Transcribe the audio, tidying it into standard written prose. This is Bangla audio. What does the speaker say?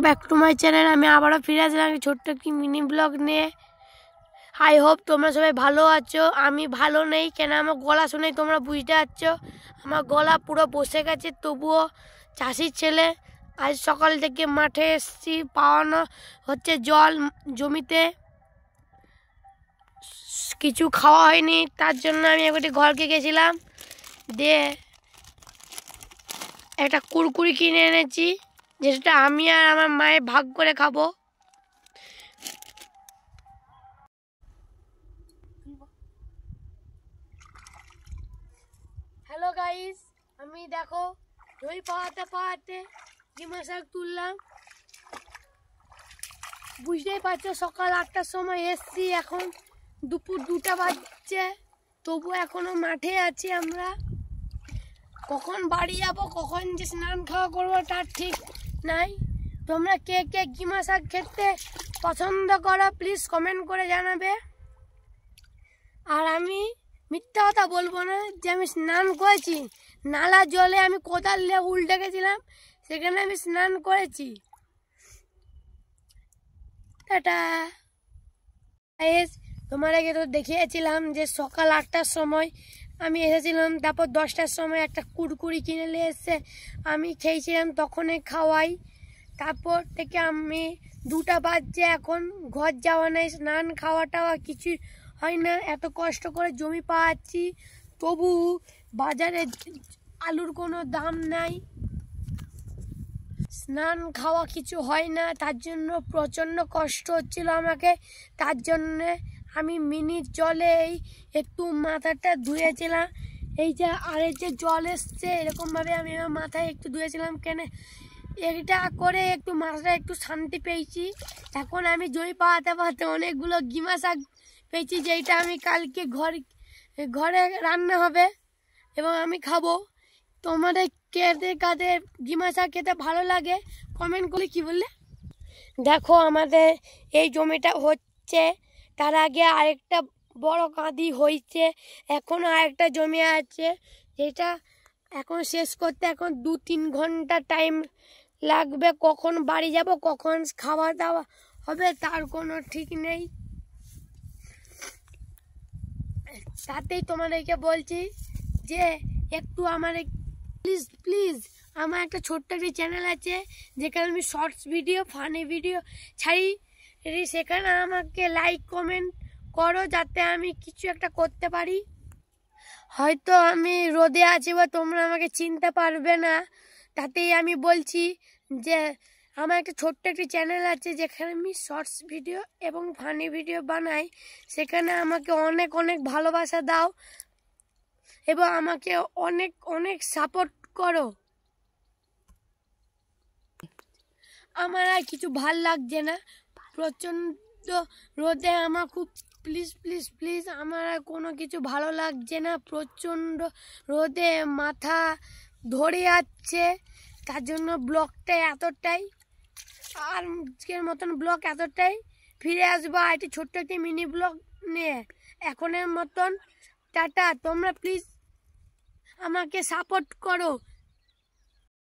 Back to my channel. আমি আবারও ফিরে আসলাম ছোট্ট একটি মিনি ব্লগ নিয়ে। আই হোপ তোমরা সবাই ভালো আছো। আমি ভালো নেই কেন, আমার গলা শুনেই তোমরা বুঝতে পারছো আমার গলা পুরো বসে গেছে। তবুও চাষির ছেলে, আজ সকাল থেকে মাঠে এসেছি, পাওয়ানো হচ্ছে জল জমিতে, কিছু খাওয়া হয়নি, তার জন্য আমি একটি ঘরকে গেছিলাম, দিয়ে একটা কুরকুরি কিনে এনেছি, যেটা আমি আর আমার মায়ের ভাগ করে খাবো। হ্যালো গাইস, আমি দেখো দই পাহাড়তে ডিমা শাক তুললাম। বুঝতেই পারছো সকাল 8টার সময় এসছি, এখন দুপুর 2টা বাজছে, তবু এখনো মাঠে আছি আমরা। কখন বাড়ি যাবো, কখন যে স্নান খাওয়া করবো তার ঠিক নাই। তোমরা কে কে ডিমা শাক খেতে পছন্দ করো প্লিজ কমেন্ট করে জানাবে। আর আমি মিথ্যা কথা বলবো না যে আমি স্নান করেছি, নালা জলে আমি কোদাল দিয়ে উল্টে গেছিলাম, সেখানে আমি স্নান করেছি। টাটা। তোমাদেরকে তো দেখিয়েছিলাম যে সকাল 8টার সময় আমি এসেছিলাম, তারপর 10টার সময় একটা কুরকুরি কিনে নিয়ে এসে আমি খেয়েছিলাম, তখনই খাওয়াই। তারপর থেকে আমি 2টা বাজছে, এখন ঘর যাওয়া নেই, স্নান খাওয়া টাওয়া কিছু হয় না। এত কষ্ট করে জমি পাচ্ছি, তবু বাজারে আলুর কোনো দাম নাই, স্নান খাওয়া কিছু হয় না, তার জন্য প্রচণ্ড কষ্ট হচ্ছিল আমাকে। তার জন্যে আমি মিনিট জলে একটু মাথাটা ধুয়েছিলাম। এই যে আরেক যে জল এসছে, এরকমভাবে আমি আমার মাথায় একটু ধুয়েছিলাম, কেন এটা করে একটু মাথাটা একটু শান্তি পেয়েছি। এখন আমি জমি পাওয়াতে অনেকগুলো ডিমা শাক পেয়েছি, যেটা আমি কালকে ঘরে রান্না হবে এবং আমি খাবো। তোমাদের কাদের ডিমা শাক খেতে ভালো লাগে কমেন্ট করে। কি বললে? দেখো আমাদের এই জমিটা হচ্ছে, তার আগে আরেকটা বড় কাঁদি হয়েছে, এখনও আরেকটা জমি আছে, যেটা এখন শেষ করতে এখন 2-3 ঘন্টা টাইম লাগবে। কখন বাড়ি যাব, কখন খাওয়া দাওয়া হবে তার কোনো ঠিক নেই। তাতেই তোমাদেরকে বলছি যে একটু আমার প্লিজ আমার একটা ছোট্ট একটি চ্যানেল আছে, যেখানে আমি শর্টস ভিডিও, ফানি ভিডিও ছাড়ি, সেখানে আমাকে লাইক কমেন্ট করো, যাতে আমি কিছু একটা করতে পারি। হয়তো আমি রোদে আছি বা তোমরা আমাকে চিনতে পারবে না, তাতেই আমি বলছি যে আমার একটা ছোট্ট একটি চ্যানেল আছে, যেখানে আমি শর্টস ভিডিও এবং ফানি ভিডিও বানাই। সেখানে আমাকে অনেক অনেক ভালোবাসা দাও এবং আমাকে অনেক অনেক সাপোর্ট করো। আমার আর কিছু ভাল লাগছে না, প্রচণ্ড রোদে আমার খুব প্লিজ আমার আর কোনো কিছু ভালো লাগছে না। প্রচণ্ড রোদে মাথা ধরে যাচ্ছে, তার জন্য ব্লগটা এতটাই। আর আজকের মতন ব্লগ এতটাই, ফিরে আসবো একটি ছোট্ট একটি মিনি ব্লগ নিয়ে। এখনের মতন টাটা। তোমরা প্লিজ আমাকে সাপোর্ট করো।